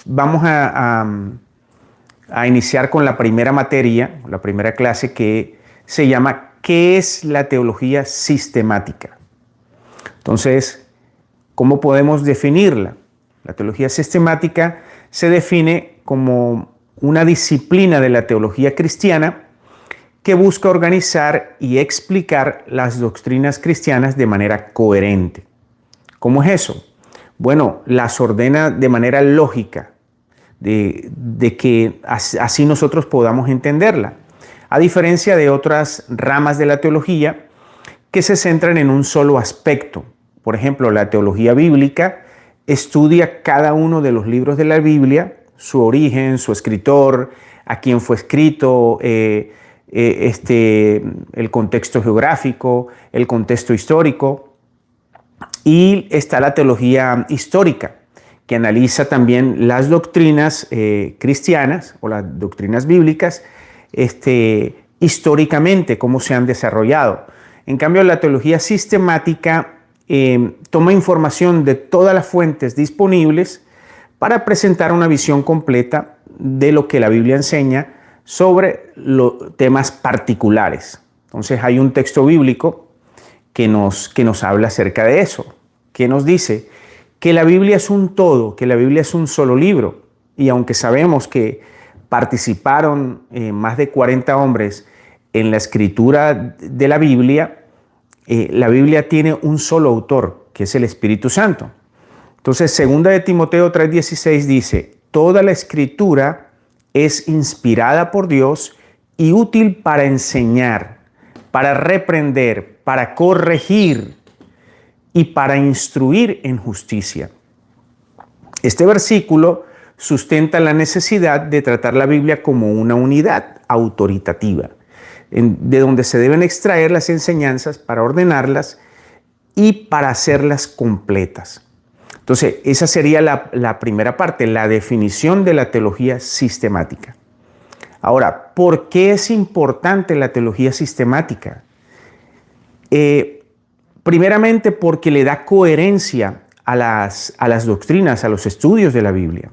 vamos a iniciar con la primera materia, la primera clase, que se llama ¿qué es la teología sistemática? Entonces, ¿cómo podemos definirla? La teología sistemática se define como una disciplina de la teología cristiana que busca organizar y explicar las doctrinas cristianas de manera coherente. ¿Cómo es eso? Bueno, las ordena de manera lógica, de que así nosotros podamos entenderla. A diferencia de otras ramas de la teología que se centran en un solo aspecto. Por ejemplo, la teología bíblica estudia cada uno de los libros de la Biblia, su origen, su escritor, a quién fue escrito, el contexto geográfico, el contexto histórico. Y está la teología histórica, que analiza también las doctrinas cristianas o las doctrinas bíblicas históricamente, cómo se han desarrollado. En cambio, la teología sistemática toma información de todas las fuentes disponibles para presentar una visión completa de lo que la Biblia enseña sobre los temas particulares. Entonces hay un texto bíblico que nos habla acerca de eso, que nos dice que la Biblia es un todo, que la Biblia es un solo libro. Y aunque sabemos que participaron más de 40 hombres en la escritura de la Biblia tiene un solo autor, que es el Espíritu Santo. Entonces, 2 de Timoteo 3:16 dice, toda la escritura es inspirada por Dios y útil para enseñar, para reprender, para corregir y para instruir en justicia. Este versículo sustenta la necesidad de tratar la Biblia como una unidad autoritativa, de donde se deben extraer las enseñanzas para ordenarlas y para hacerlas completas. Entonces, esa sería la primera parte, la definición de la teología sistemática. Ahora, ¿por qué es importante la teología sistemática? Primeramente porque le da coherencia a las doctrinas, a los estudios de la Biblia.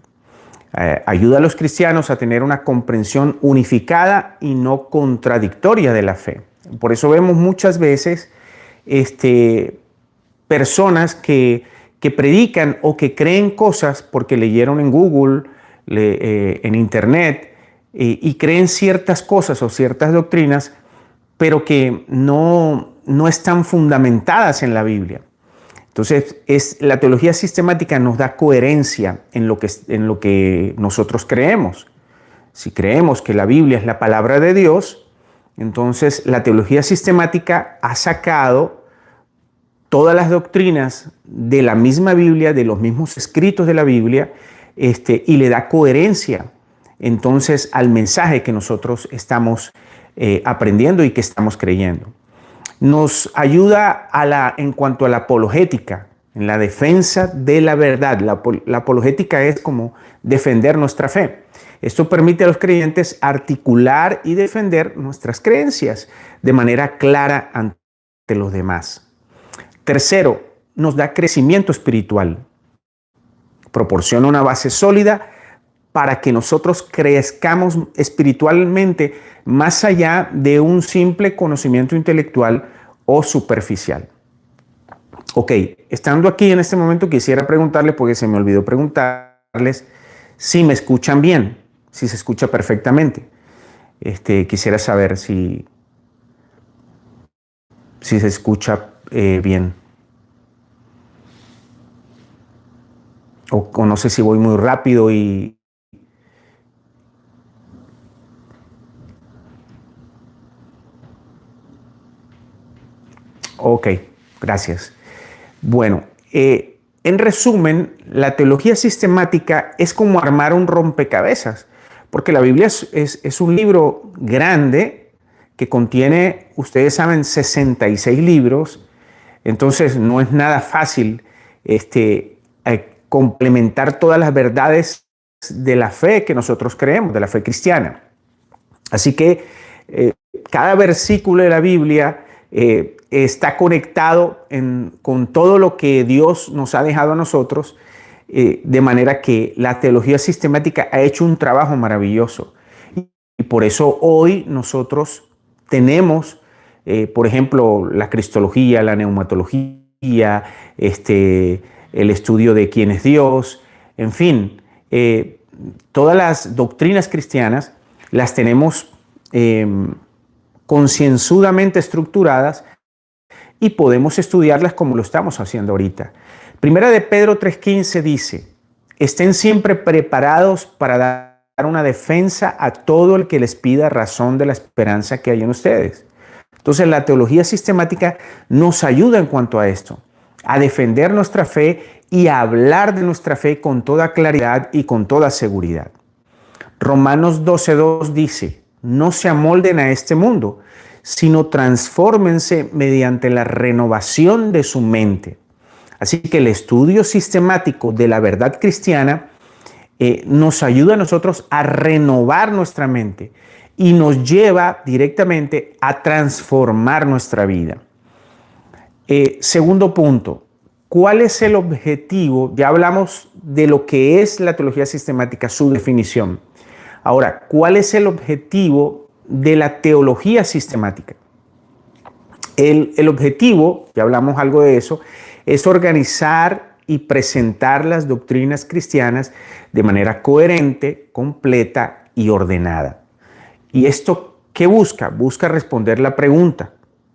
Ayuda a los cristianos a tener una comprensión unificada y no contradictoria de la fe. Por eso vemos muchas veces personas que predican o que creen cosas porque leyeron en Google, en Internet, y creen ciertas cosas o ciertas doctrinas, pero que no están fundamentadas en la Biblia. Entonces, la teología sistemática nos da coherencia en lo que nosotros creemos. Si creemos que la Biblia es la palabra de Dios, entonces la teología sistemática ha sacado todas las doctrinas de la misma Biblia, de los mismos escritos de la Biblia, y le da coherencia entonces al mensaje que nosotros estamos aprendiendo y que estamos creyendo. Nos ayuda en cuanto a la apologética, en la defensa de la verdad. La apologética es como defender nuestra fe. Esto permite a los creyentes articular y defender nuestras creencias de manera clara ante los demás. Tercero, nos da crecimiento espiritual. Proporciona una base sólida para que nosotros crezcamos espiritualmente más allá de un simple conocimiento intelectual o superficial. Ok, estando aquí en este momento quisiera preguntarle, porque se me olvidó preguntarles, si me escuchan bien, si se escucha perfectamente. Quisiera saber si se escucha bien. O no sé si voy muy rápido y... Ok, gracias. Bueno, en resumen, la teología sistemática es como armar un rompecabezas, porque la Biblia es un libro grande que contiene, ustedes saben, 66 libros, entonces no es nada fácil complementar todas las verdades de la fe que nosotros creemos, de la fe cristiana. Así que cada versículo de la Biblia está conectado con todo lo que Dios nos ha dejado a nosotros de manera que la teología sistemática ha hecho un trabajo maravilloso. Y por eso hoy nosotros tenemos, por ejemplo, la cristología, la neumatología, el estudio de quién es Dios, en fin, todas las doctrinas cristianas las tenemos concienzudamente estructuradas y podemos estudiarlas como lo estamos haciendo ahorita. Primera de Pedro 3:15 dice: estén siempre preparados para dar una defensa a todo el que les pida razón de la esperanza que hay en ustedes. Entonces la teología sistemática nos ayuda en cuanto a esto, a defender nuestra fe y a hablar de nuestra fe con toda claridad y con toda seguridad. Romanos 12:2 dice: no se amolden a este mundo, sino transfórmense mediante la renovación de su mente. Así que el estudio sistemático de la verdad cristiana nos ayuda a nosotros a renovar nuestra mente y nos lleva directamente a transformar nuestra vida. Segundo punto, ¿cuál es el objetivo? Ya hablamos de lo que es la teología sistemática, su definición. Ahora, ¿cuál es el objetivo de la teología sistemática? El objetivo, ya hablamos algo de eso, es organizar y presentar las doctrinas cristianas de manera coherente, completa y ordenada. ¿Y esto qué busca? Busca responder la pregunta.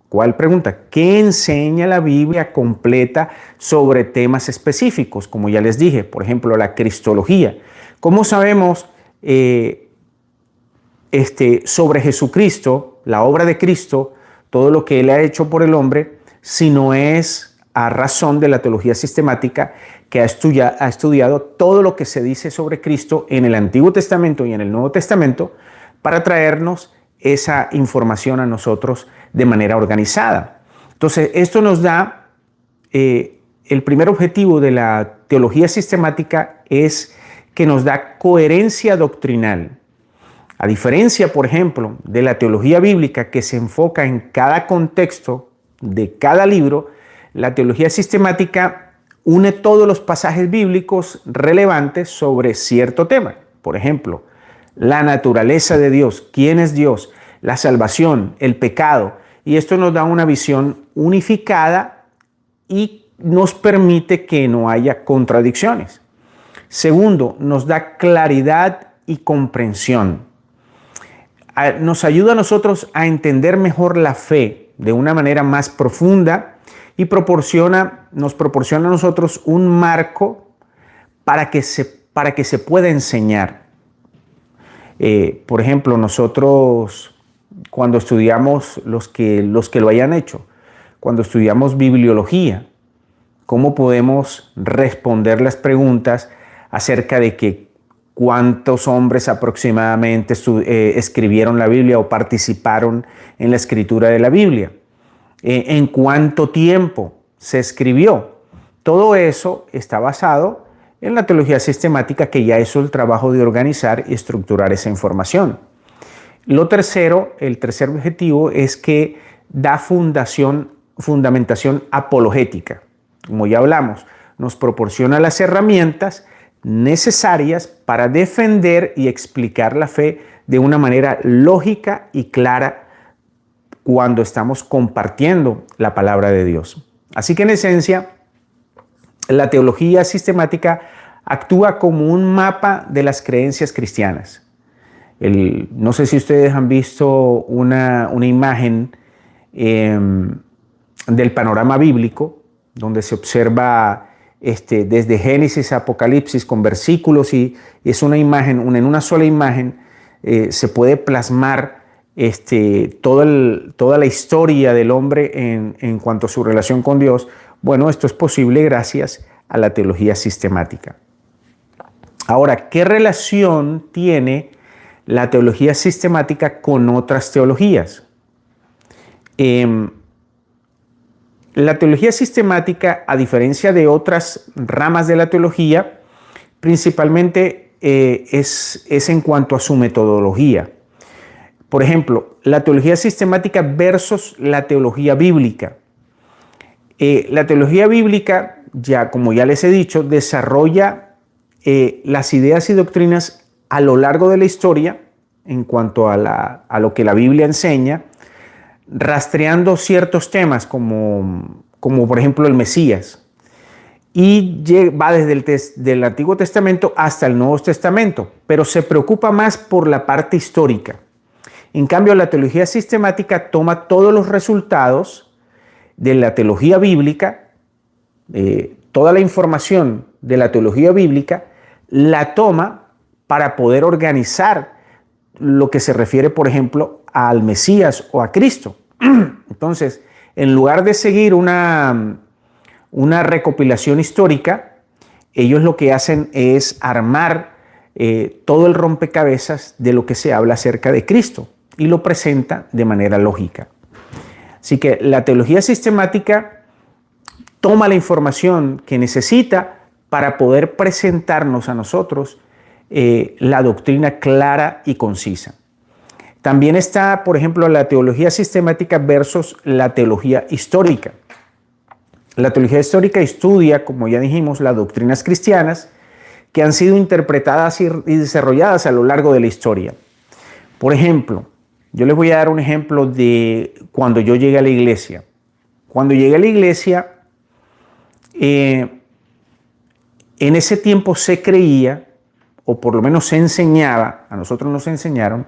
¿Cuál pregunta? ¿Qué enseña la Biblia completa sobre temas específicos? Como ya les dije, por ejemplo, la cristología. ¿Cómo sabemos sobre Jesucristo, la obra de Cristo, todo lo que Él ha hecho por el hombre, si no es a razón de la teología sistemática que ha estudiado todo lo que se dice sobre Cristo en el Antiguo Testamento y en el Nuevo Testamento para traernos esa información a nosotros de manera organizada? Entonces, esto nos da, el primer objetivo de la teología sistemática es que nos da coherencia doctrinal. A diferencia, por ejemplo, de la teología bíblica que se enfoca en cada contexto de cada libro, la teología sistemática une todos los pasajes bíblicos relevantes sobre cierto tema. Por ejemplo, la naturaleza de Dios, quién es Dios, la salvación, el pecado. Y esto nos da una visión unificada y nos permite que no haya contradicciones. Segundo, nos da claridad y comprensión. Nos ayuda a nosotros a entender mejor la fe de una manera más profunda y nos proporciona a nosotros un marco para que se pueda enseñar. Por ejemplo, nosotros cuando estudiamos, los que lo hayan hecho, cuando estudiamos bibliología, ¿cómo podemos responder las preguntas acerca de que cuántos hombres aproximadamente escribieron la Biblia o participaron en la escritura de la Biblia? ¿En cuánto tiempo se escribió? Todo eso está basado en la teología sistemática, que ya hizo el trabajo de organizar y estructurar esa información. El tercer objetivo es que da fundamentación apologética. Como ya hablamos, nos proporciona las herramientas necesarias para defender y explicar la fe de una manera lógica y clara cuando estamos compartiendo la palabra de Dios. Así que en esencia, la teología sistemática actúa como un mapa de las creencias cristianas. No sé si ustedes han visto una imagen del panorama bíblico, donde se observa desde Génesis a Apocalipsis con versículos, y es una imagen, en una sola imagen se puede plasmar toda la historia del hombre en cuanto a su relación con Dios. Bueno, esto es posible gracias a la teología sistemática. Ahora, ¿qué relación tiene la teología sistemática con otras teologías? La teología sistemática, a diferencia de otras ramas de la teología, principalmente es en cuanto a su metodología. Por ejemplo, la teología sistemática versus la teología bíblica. La teología bíblica, como ya les he dicho, desarrolla las ideas y doctrinas a lo largo de la historia en cuanto a lo que la Biblia enseña, rastreando ciertos temas como por ejemplo el Mesías, y va desde del Antiguo Testamento hasta el Nuevo Testamento, pero se preocupa más por la parte histórica. En cambio, la teología sistemática toma todos los resultados de la teología bíblica, toda la información de la teología bíblica, la toma para poder organizar lo que se refiere, por ejemplo, al Mesías o a Cristo. Entonces, en lugar de seguir una recopilación histórica, ellos lo que hacen es armar todo el rompecabezas de lo que se habla acerca de Cristo y lo presenta de manera lógica. Así que la teología sistemática toma la información que necesita para poder presentarnos a nosotros la doctrina clara y concisa. También está, por ejemplo, la teología sistemática versus la teología histórica. La teología histórica estudia, como ya dijimos, las doctrinas cristianas que han sido interpretadas y desarrolladas a lo largo de la historia. Por ejemplo, yo les voy a dar un ejemplo de cuando yo llegué a la iglesia. Cuando llegué a la iglesia, en ese tiempo se creía, o por lo menos se enseñaba, a nosotros nos enseñaron,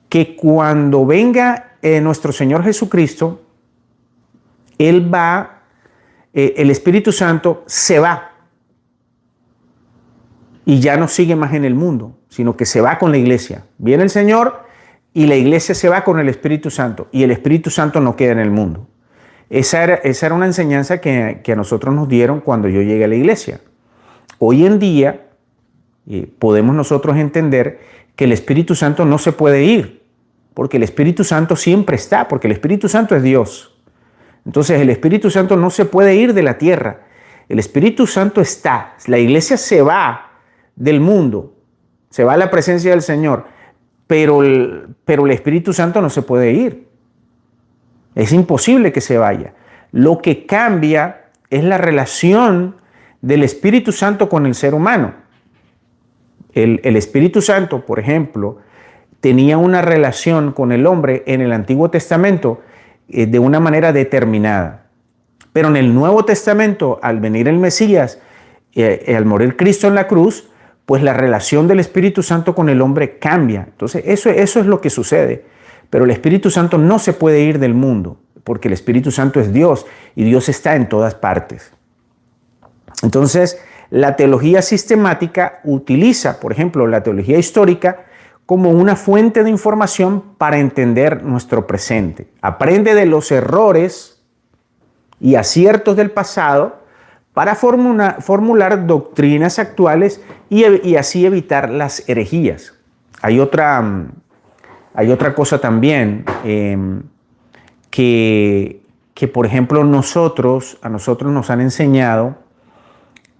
que cuando venga nuestro Señor Jesucristo, el Espíritu Santo se va y ya no sigue más en el mundo, sino que se va con la iglesia. Viene el Señor y la iglesia se va con el Espíritu Santo y el Espíritu Santo no queda en el mundo. Esa era una enseñanza que a nosotros nos dieron cuando yo llegué a la iglesia. Hoy en día podemos nosotros entender que el Espíritu Santo no se puede ir, porque el Espíritu Santo siempre está, porque el Espíritu Santo es Dios. Entonces el Espíritu Santo no se puede ir de la tierra. El Espíritu Santo está. La iglesia se va del mundo, se va a la presencia del Señor, pero el Espíritu Santo no se puede ir. Es imposible que se vaya. Lo que cambia es la relación del Espíritu Santo con el ser humano. El Espíritu Santo, por ejemplo, tenía una relación con el hombre en el Antiguo Testamento de una manera determinada. Pero en el Nuevo Testamento, al venir el Mesías, al morir Cristo en la cruz, pues la relación del Espíritu Santo con el hombre cambia. Entonces, eso es lo que sucede. Pero el Espíritu Santo no se puede ir del mundo, porque el Espíritu Santo es Dios y Dios está en todas partes. Entonces, la teología sistemática utiliza, por ejemplo, la teología histórica como una fuente de información para entender nuestro presente. Aprende de los errores y aciertos del pasado para formular doctrinas actuales y así evitar las herejías. Hay otra cosa también que, por ejemplo, a nosotros nos han enseñado,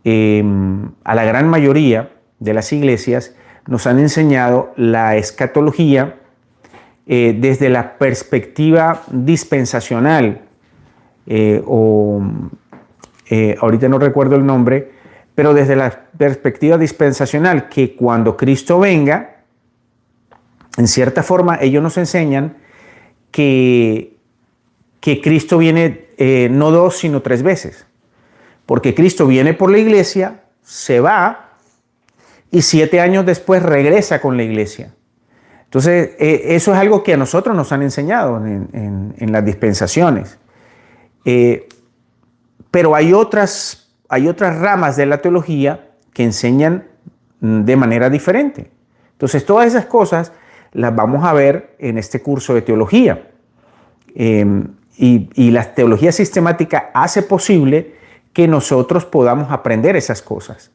a la gran mayoría de las iglesias, nos han enseñado la escatología desde la perspectiva dispensacional, ahorita no recuerdo el nombre, pero desde la perspectiva dispensacional, que cuando Cristo venga, en cierta forma ellos nos enseñan que Cristo viene no 2, sino 3 veces. Porque Cristo viene por la iglesia, se va, y 7 años después regresa con la iglesia. Entonces, eso es algo que a nosotros nos han enseñado en las dispensaciones. Pero hay otras ramas de la teología que enseñan de manera diferente. Entonces, todas esas cosas las vamos a ver en este curso de teología. Y la teología sistemática hace posible que nosotros podamos aprender esas cosas.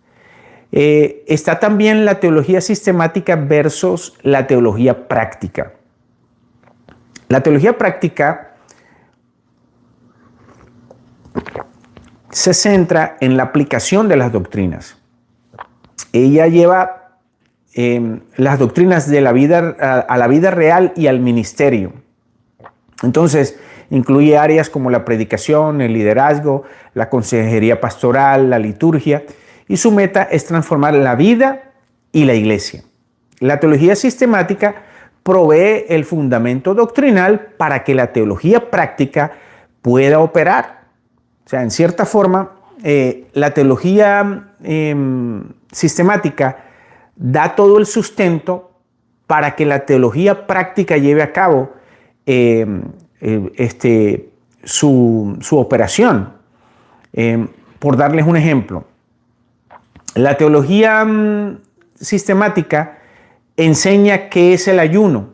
Está también la teología sistemática versus la teología práctica. La teología práctica se centra en la aplicación de las doctrinas. Ella lleva las doctrinas de la vida a la vida real y al ministerio. Entonces, incluye áreas como la predicación, el liderazgo, la consejería pastoral, la liturgia y su meta es transformar la vida y la iglesia. La teología sistemática provee el fundamento doctrinal para que la teología práctica pueda operar. O sea, en cierta forma, la teología sistemática da todo el sustento para que la teología práctica lleve a cabo su operación. Por darles un ejemplo, la teología sistemática enseña qué es el ayuno,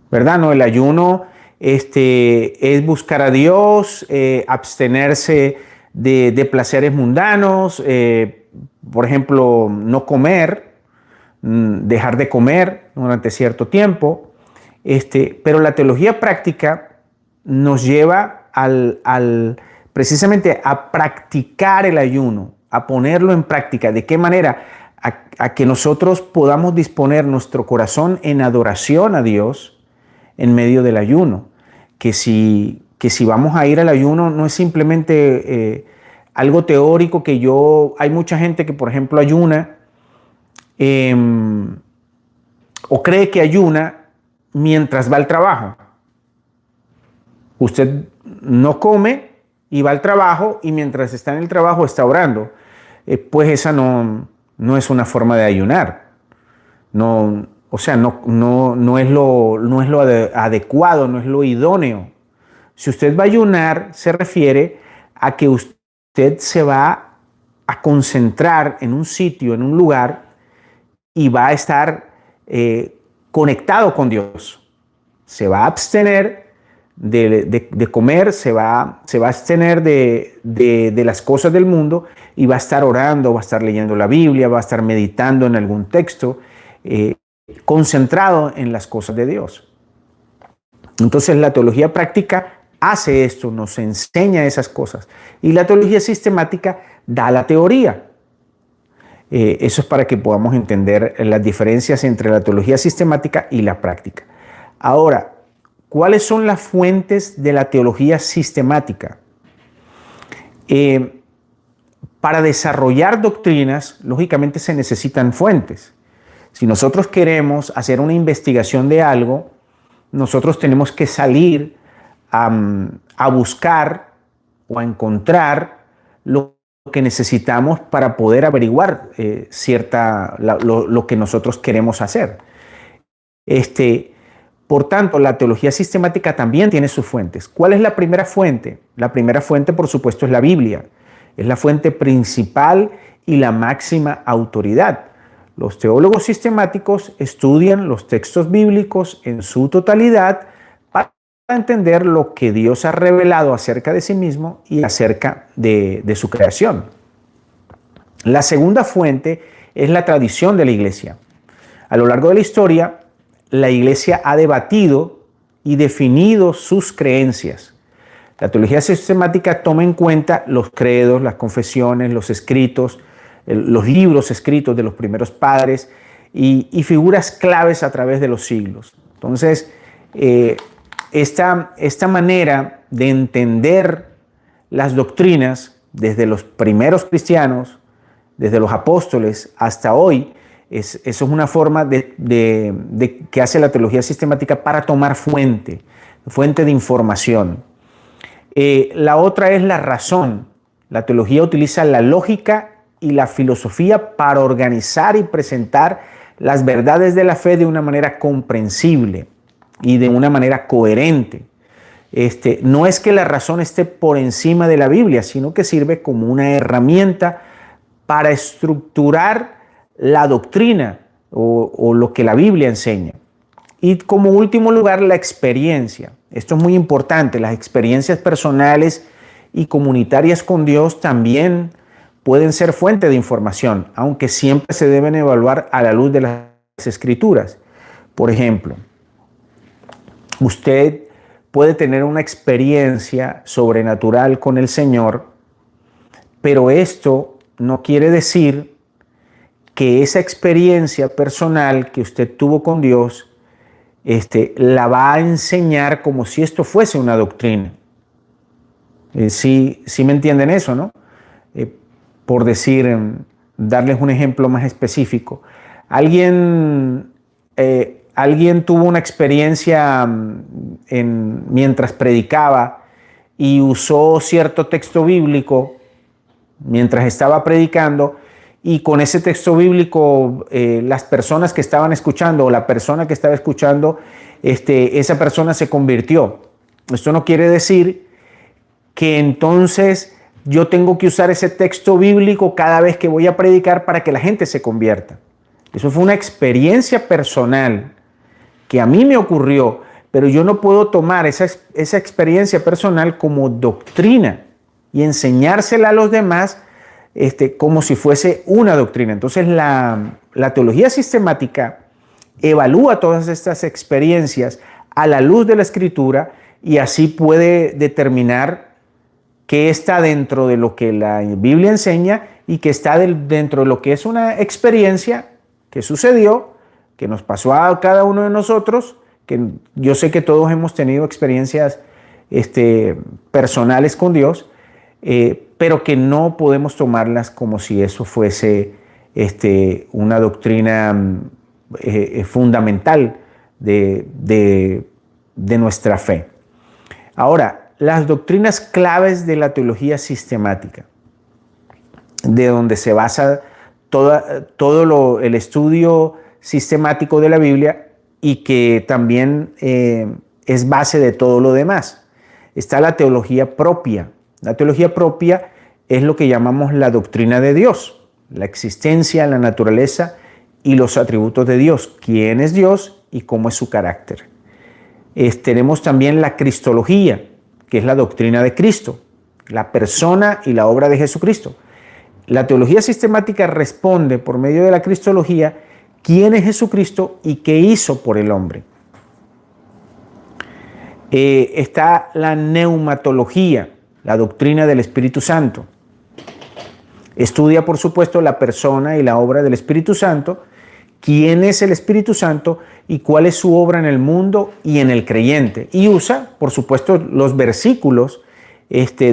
¿verdad? No, el ayuno es buscar a Dios, abstenerse de placeres mundanos, por ejemplo, no comer, dejar de comer durante cierto tiempo. Pero la teología práctica nos lleva precisamente a practicar el ayuno, a ponerlo en práctica. ¿De qué manera? A que nosotros podamos disponer nuestro corazón en adoración a Dios en medio del ayuno. Que si vamos a ir al ayuno no es simplemente algo teórico hay mucha gente que, por ejemplo, ayuna o cree que ayuna mientras va al trabajo. Usted no come y va al trabajo y mientras está en el trabajo está orando. Pues esa no es una forma de ayunar. No es lo adecuado, no es lo idóneo. Si usted va a ayunar, se refiere a que usted se va a concentrar en un sitio, en un lugar, y va a estar conectado con Dios. Se va a abstener de comer, se va a abstener de las cosas del mundo y va a estar orando, va a estar leyendo la Biblia, va a estar meditando en algún texto, concentrado en las cosas de Dios. Entonces la teología práctica hace esto, nos enseña esas cosas. Y la teología sistemática da la teoría. Eso es para que podamos entender las diferencias entre la teología sistemática y la práctica. Ahora, ¿cuáles son las fuentes de la teología sistemática? Para desarrollar doctrinas, lógicamente se necesitan fuentes. Si nosotros queremos hacer una investigación de algo, nosotros tenemos que salir a buscar o a encontrar lo que necesitamos para poder averiguar lo que nosotros queremos hacer. Por tanto, la teología sistemática también tiene sus fuentes. ¿Cuál es la primera fuente? La primera fuente, por supuesto, es la Biblia. Es la fuente principal y la máxima autoridad. Los teólogos sistemáticos estudian los textos bíblicos en su totalidad para entender lo que Dios ha revelado acerca de sí mismo y acerca de su creación. La segunda fuente es la tradición de la iglesia. A lo largo de la historia, la iglesia ha debatido y definido sus creencias. La teología sistemática toma en cuenta los credos, las confesiones, los escritos, los libros escritos de los primeros padres y figuras claves a través de los siglos. Entonces, esta manera de entender las doctrinas desde los primeros cristianos, desde los apóstoles hasta hoy, eso es una forma que hace la teología sistemática para tomar fuente de información. La otra es la razón. La teología utiliza la lógica y la filosofía para organizar y presentar las verdades de la fe de una manera comprensible y de una manera coherente. No es que la razón esté por encima de la Biblia, sino que sirve como una herramienta para estructurar la doctrina o lo que la Biblia enseña. Y como último lugar, la experiencia. Esto es muy importante. Las experiencias personales y comunitarias con Dios también pueden ser fuente de información, aunque siempre se deben evaluar a la luz de las Escrituras. Por ejemplo, usted puede tener una experiencia sobrenatural con el Señor, pero esto no quiere decir que esa experiencia personal que usted tuvo con Dios la va a enseñar como si esto fuese una doctrina. Sí me entienden eso, ¿no? por decir, darles un ejemplo más específico. Alguien tuvo una experiencia mientras predicaba y usó cierto texto bíblico mientras estaba predicando, y con ese texto bíblico las personas que estaban escuchando o la persona que estaba escuchando, esa persona se convirtió. Esto no quiere decir que entonces yo tengo que usar ese texto bíblico cada vez que voy a predicar para que la gente se convierta. Eso fue una experiencia personal que a mí me ocurrió, pero yo no puedo tomar esa experiencia personal como doctrina y enseñársela a los demás como si fuese una doctrina. Entonces la teología sistemática evalúa todas estas experiencias a la luz de la Escritura y así puede determinar qué está dentro de lo que la Biblia enseña y qué está dentro de lo que es una experiencia que sucedió, que nos pasó a cada uno de nosotros, que yo sé que todos hemos tenido experiencias personales con Dios, pero que no podemos tomarlas como si eso fuese una doctrina fundamental de nuestra fe. Ahora, las doctrinas claves de la teología sistemática, de donde se basa todo el estudio sistemático de la Biblia y que también es base de todo lo demás. Está la teología propia. La teología propia es lo que llamamos la doctrina de Dios, la existencia, la naturaleza y los atributos de Dios, quién es Dios y cómo es su carácter. Tenemos también la cristología, que es la doctrina de Cristo, la persona y la obra de Jesucristo. La teología sistemática responde por medio de la cristología quién es Jesucristo y qué hizo por el hombre. Está la neumatología, la doctrina del Espíritu Santo. Estudia, por supuesto, la persona y la obra del Espíritu Santo, quién es el Espíritu Santo y cuál es su obra en el mundo y en el creyente. Y usa, por supuesto, los versículos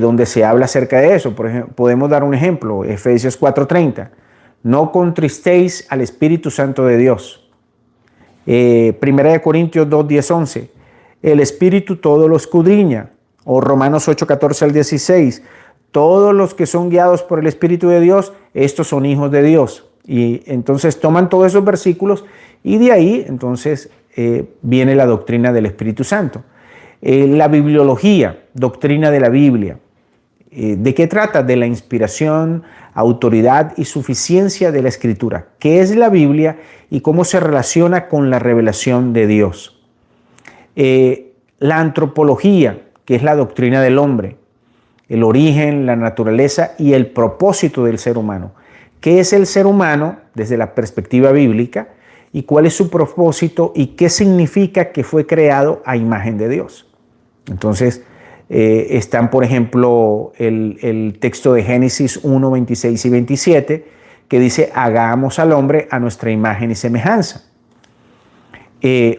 donde se habla acerca de eso. Por ejemplo, podemos dar un ejemplo, Efesios 4:30. No contristéis al Espíritu Santo de Dios. 1 Corintios 2:10-11. El Espíritu todo lo escudriña. O Romanos 8:14 al 16. Todos los que son guiados por el Espíritu de Dios, estos son hijos de Dios. Y entonces toman todos esos versículos y de ahí entonces viene la doctrina del Espíritu Santo. La bibliología, doctrina de la Biblia. ¿De qué trata? De la inspiración, autoridad y suficiencia de la Escritura. ¿Qué es la Biblia y cómo se relaciona con la revelación de Dios? La antropología, que es la doctrina del hombre, el origen, la naturaleza y el propósito del ser humano. ¿Qué es el ser humano desde la perspectiva bíblica y cuál es su propósito y qué significa que fue creado a imagen de Dios? Entonces, están, por ejemplo, el texto de Génesis 1, 26 y 27, que dice, hagamos al hombre a nuestra imagen y semejanza.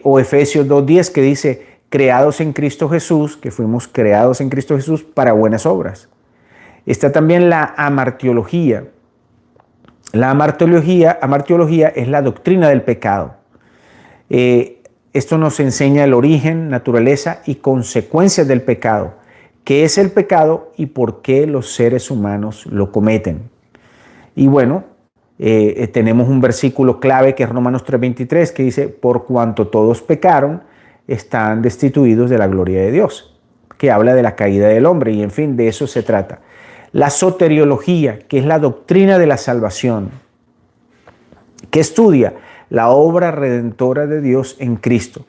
O Efesios 2:10, que dice, creados en Cristo Jesús, que fuimos creados en Cristo Jesús para buenas obras. Está también la amartiología. La amartiología es la doctrina del pecado. Esto nos enseña el origen, naturaleza y consecuencias del pecado. ¿Qué es el pecado y por qué los seres humanos lo cometen? Y bueno, tenemos un versículo clave que es Romanos 3:23, que dice, por cuanto todos pecaron, están destituidos de la gloria de Dios, que habla de la caída del hombre y en fin, de eso se trata. La soteriología, que es la doctrina de la salvación, que estudia la obra redentora de Dios en Cristo.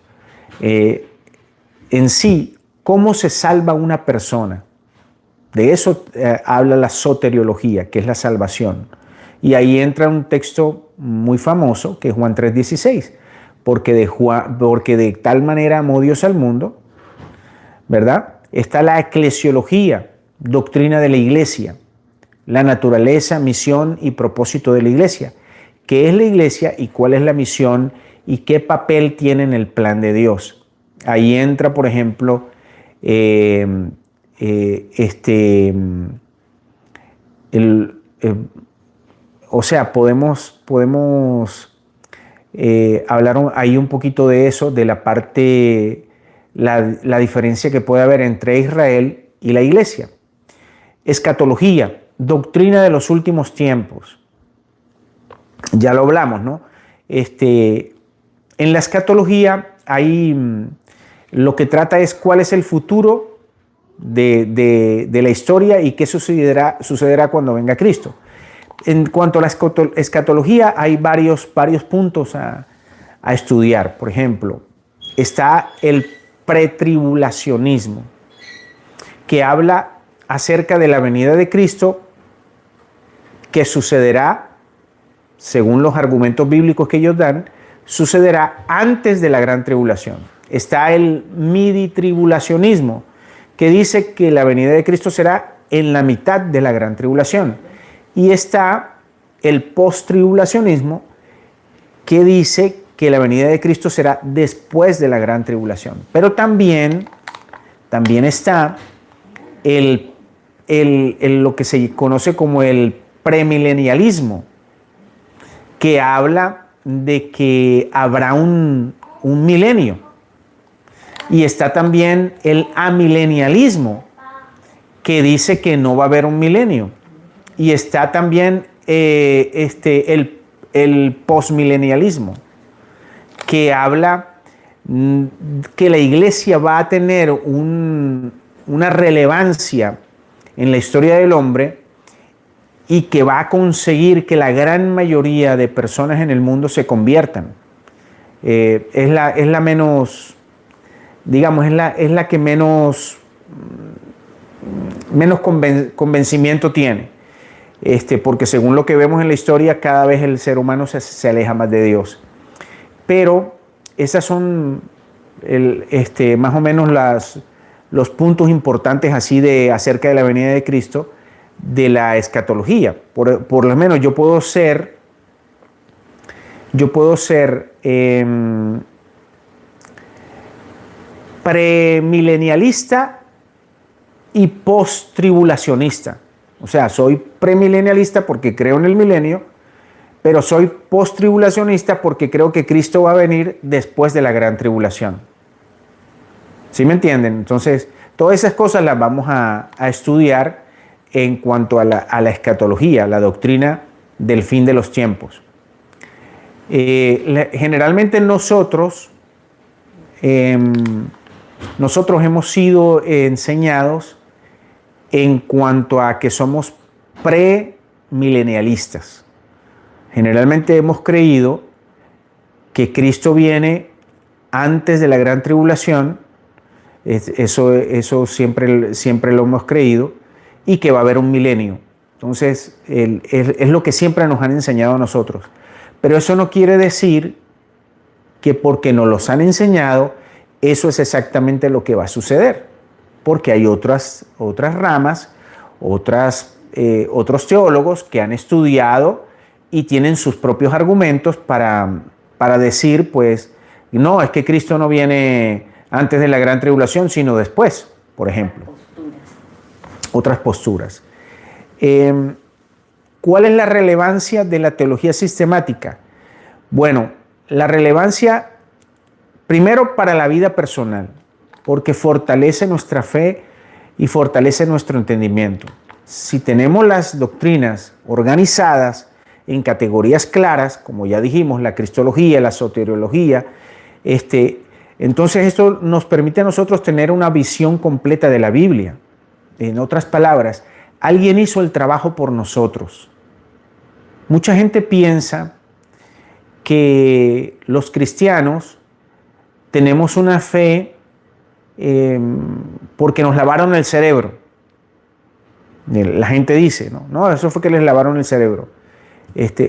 En sí, ¿cómo se salva una persona? De eso habla la soteriología, que es la salvación. Y ahí entra un texto muy famoso, que es Juan 3:16, porque de tal manera amó Dios al mundo, ¿verdad? Está la eclesiología, doctrina de la iglesia, la naturaleza, misión y propósito de la iglesia. ¿Qué es la iglesia y cuál es la misión y qué papel tiene en el plan de Dios? Ahí entra, por ejemplo, el o sea, podemos hablar ahí un poquito de eso, de la parte, la diferencia que puede haber entre Israel y la iglesia. Escatología, doctrina de los últimos tiempos. Ya lo hablamos, ¿no? En la escatología lo que trata es cuál es el futuro de la historia y qué sucederá cuando venga Cristo. En cuanto a la escatología, hay varios puntos a estudiar. Por ejemplo, está el pretribulacionismo, que habla acerca de la venida de Cristo, que sucederá, según los argumentos bíblicos que ellos dan, sucederá antes de la gran tribulación. Está el midi-tribulacionismo, que dice que la venida de Cristo será en la mitad de la gran tribulación. Y está el post-tribulacionismo, que dice que la venida de Cristo será después de la gran tribulación. Pero también está lo que se conoce como el premilenialismo, que habla de que habrá un milenio. Y está también el amilenialismo, que dice que no va a haber un milenio. Y está también el postmilenialismo, que habla que la iglesia va a tener una relevancia en la historia del hombre y que va a conseguir que la gran mayoría de personas en el mundo se conviertan. Es la menos, digamos, es la que menos convencimiento tiene. Porque según lo que vemos en la historia, cada vez el ser humano se aleja más de Dios. Pero esas son más o menos los puntos importantes así acerca de la venida de Cristo, de la escatología. Por lo menos yo puedo ser premilenialista y post-tribulacionista. O sea, soy premilenialista porque creo en el milenio, pero soy post-tribulacionista porque creo que Cristo va a venir después de la gran tribulación. ¿Sí me entienden? Entonces, todas esas cosas las vamos a estudiar en cuanto a la escatología, la doctrina del fin de los tiempos. Generalmente nosotros hemos sido enseñados en cuanto a que somos premilenialistas. Generalmente hemos creído que Cristo viene antes de la gran tribulación, eso siempre lo hemos creído, y que va a haber un milenio. Entonces, es lo que siempre nos han enseñado a nosotros. Pero eso no quiere decir que porque nos los han enseñado, eso es exactamente lo que va a suceder. Porque hay otras ramas, otros teólogos que han estudiado y tienen sus propios argumentos para decir, pues, no, es que Cristo no viene antes de la gran tribulación, sino después, por ejemplo. Otras posturas. ¿Cuál es la relevancia de la teología sistemática? Bueno, la relevancia, primero, para la vida personal, porque fortalece nuestra fe y fortalece nuestro entendimiento. Si tenemos las doctrinas organizadas en categorías claras, como ya dijimos, la cristología, la soteriología, entonces esto nos permite a nosotros tener una visión completa de la Biblia. En otras palabras, alguien hizo el trabajo por nosotros. Mucha gente piensa que los cristianos tenemos una fe porque nos lavaron el cerebro. La gente dice, no, eso fue que les lavaron el cerebro.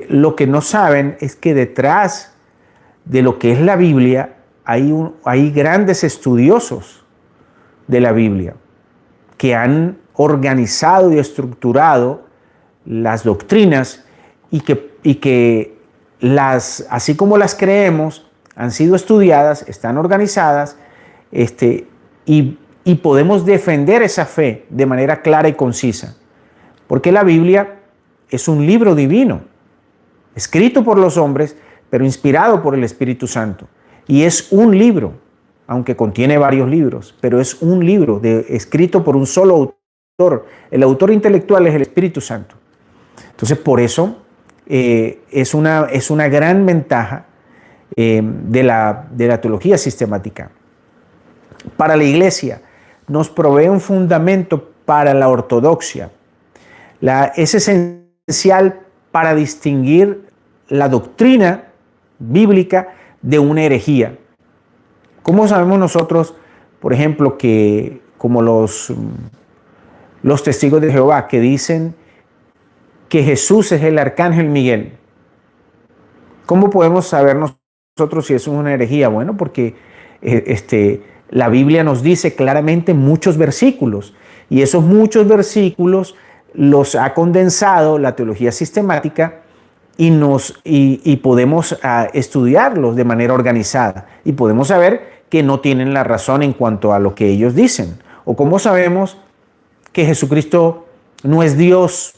Lo que no saben es que detrás de lo que es la Biblia hay grandes estudiosos de la Biblia que han organizado y estructurado las doctrinas y que así como las creemos, han sido estudiadas, están organizadas, y podemos defender esa fe de manera clara y concisa. Porque la Biblia es un libro divino, escrito por los hombres, pero inspirado por el Espíritu Santo. Y es un libro, aunque contiene varios libros, pero es un libro escrito por un solo autor. El autor intelectual es el Espíritu Santo. Entonces, por eso es una gran ventaja de la teología sistemática. Para la Iglesia, nos provee un fundamento para la ortodoxia. Es esencial para distinguir la doctrina bíblica de una herejía. ¿Cómo sabemos nosotros, por ejemplo, que como los testigos de Jehová que dicen que Jesús es el arcángel Miguel? ¿Cómo podemos saber nosotros si eso es una herejía? Bueno, porque la Biblia nos dice claramente muchos versículos, y esos muchos versículos los ha condensado la teología sistemática y podemos estudiarlos de manera organizada y podemos saber que no tienen la razón en cuanto a lo que ellos dicen. O cómo sabemos que Jesucristo no es Dios,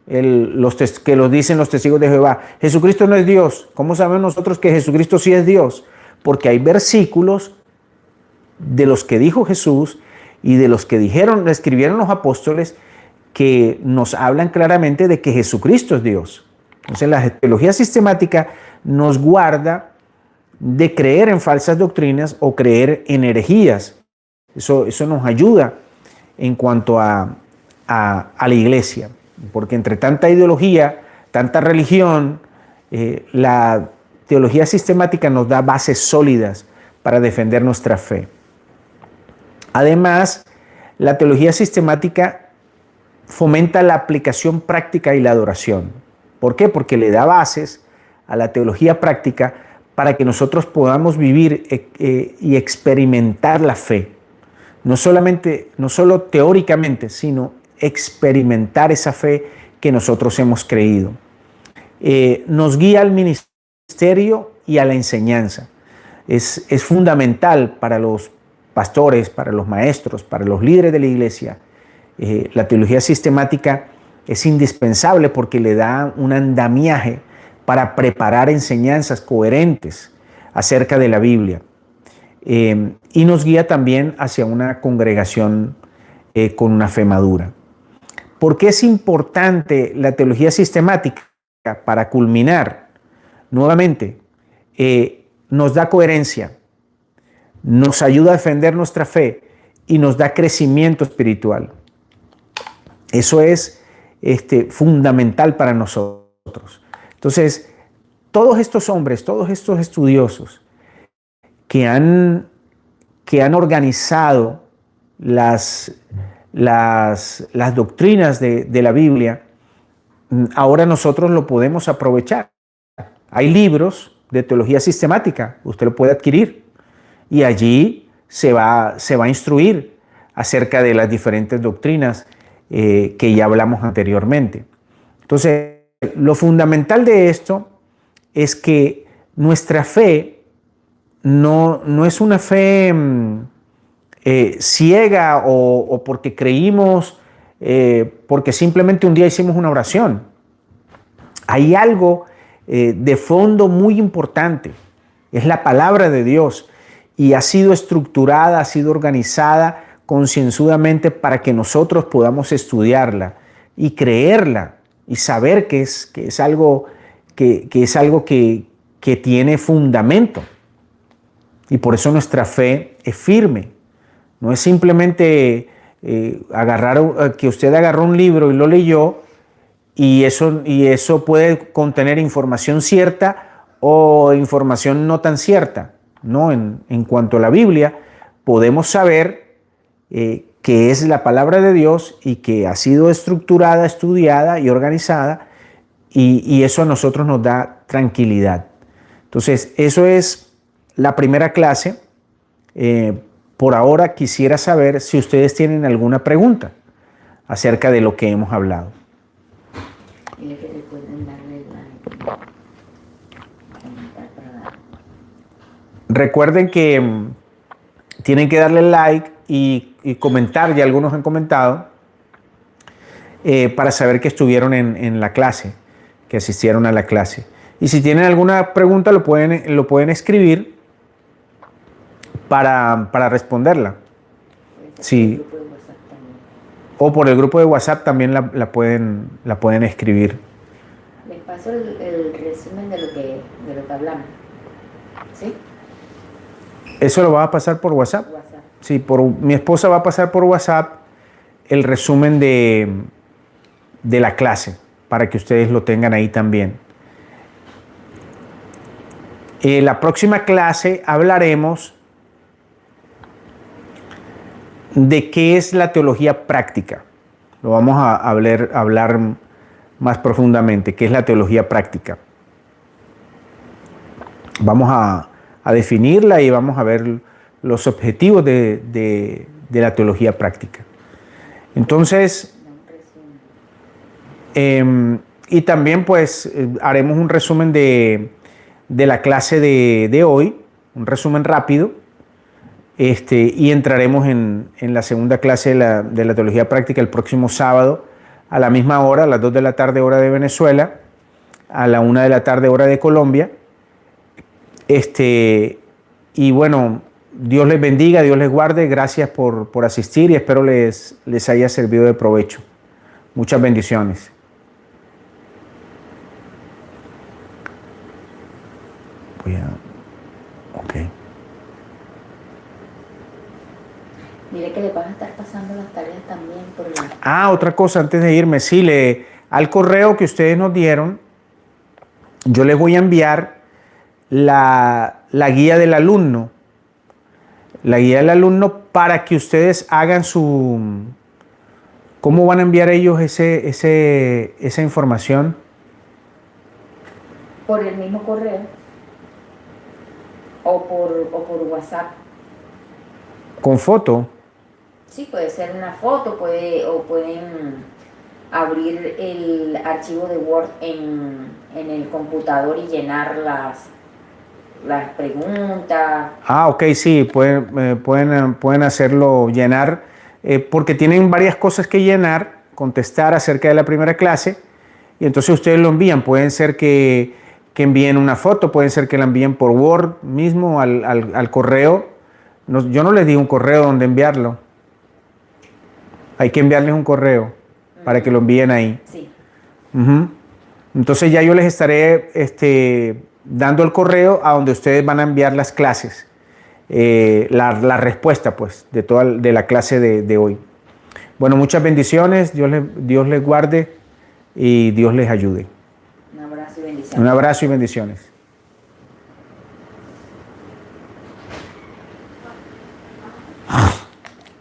que lo dicen los testigos de Jehová. Jesucristo no es Dios. ¿Cómo sabemos nosotros que Jesucristo sí es Dios? Porque hay versículos de los que dijo Jesús y de los que escribieron los apóstoles que nos hablan claramente de que Jesucristo es Dios. Entonces la teología sistemática nos guarda de creer en falsas doctrinas o creer en herejías. Eso nos ayuda en cuanto a la Iglesia, porque entre tanta ideología, tanta religión, la teología sistemática nos da bases sólidas para defender nuestra fe. Además, la teología sistemática fomenta la aplicación práctica y la adoración. ¿Por qué? Porque le da bases a la teología práctica para que nosotros podamos vivir y experimentar la fe. No solo teóricamente, sino experimentar esa fe que nosotros hemos creído. Nos guía al ministerio y a la enseñanza. Es fundamental para los pastores, para los maestros, para los líderes de la iglesia. La teología sistemática es indispensable porque le da un andamiaje para preparar enseñanzas coherentes acerca de la Biblia. Y nos guía también hacia una congregación con una fe madura. ¿Por qué es importante la teología sistemática? Para culminar, nuevamente, nos da coherencia, nos ayuda a defender nuestra fe y nos da crecimiento espiritual. Eso es fundamental para nosotros. Entonces, todos estos hombres, todos estos estudiosos que han organizado las doctrinas de la Biblia, ahora nosotros lo podemos aprovechar. Hay libros de teología sistemática, usted lo puede adquirir y allí se va a instruir acerca de las diferentes doctrinas que ya hablamos anteriormente. Entonces, lo fundamental de esto es que nuestra fe no es una fe ciega o porque creímos, porque simplemente un día hicimos una oración. Hay algo de fondo muy importante, es la palabra de Dios y ha sido estructurada, ha sido organizada concienzudamente para que nosotros podamos estudiarla y creerla y saber que es algo que tiene fundamento. Y por eso nuestra fe es firme. No es simplemente que usted agarró un libro y lo leyó y eso puede contener información cierta o información no tan cierta. No, en cuanto a la Biblia, podemos saber que es la palabra de Dios y que ha sido estructurada, estudiada y organizada, y eso a nosotros nos da tranquilidad. Entonces, eso es la primera clase. Por ahora quisiera saber si ustedes tienen alguna pregunta acerca de lo que hemos hablado. Recuerden que tienen que darle like y comentar, ya algunos han comentado. para saber que estuvieron en la clase, que asistieron a la clase. Y si tienen alguna pregunta, lo pueden escribir para responderla. Sí. O por el grupo de WhatsApp también la pueden escribir. Les paso el resumen de lo que hablamos. ¿Sí? ¿Eso lo va a pasar por WhatsApp? WhatsApp. Sí, mi esposa va a pasar por WhatsApp el resumen de la clase para que ustedes lo tengan ahí también. La próxima clase hablaremos de qué es la teología práctica. Lo vamos a hablar más profundamente, qué es la teología práctica. Vamos a definirla y vamos a ver los objetivos de la teología práctica. Entonces, y también pues haremos un resumen de la clase de hoy, un resumen rápido, y entraremos en la segunda clase de la teología práctica el próximo sábado a la misma hora, a las 2 de la tarde hora de Venezuela, a la 1 de la tarde hora de Colombia. Y bueno, Dios les bendiga, Dios les guarde, gracias por asistir y espero les haya servido de provecho. Muchas bendiciones. Ok. Dile que le van a estar pasando las tareas también por la... Otra cosa antes de irme, sí, al correo que ustedes nos dieron, yo les voy a enviar la guía del alumno. La guía del alumno para que ustedes hagan ¿Cómo van a enviar ellos esa información? Por el mismo correo o por WhatsApp. ¿Con foto? Sí, puede ser una foto, pueden abrir el archivo de Word en el computador y llenar las preguntas. Ok, sí, pueden hacerlo, llenar, porque tienen varias cosas que llenar, contestar acerca de la primera clase, y entonces ustedes lo envían. Pueden ser que envíen una foto, pueden ser que la envíen por Word mismo al correo. Yo no les di un correo donde enviarlo. Hay que enviarles un correo para que lo envíen ahí. Sí. Entonces ya yo les estaré dando el correo a donde ustedes van a enviar las clases, la respuesta pues de la clase de hoy. Bueno, muchas bendiciones, Dios les guarde y Dios les ayude. Un abrazo y bendiciones. Un abrazo y bendiciones.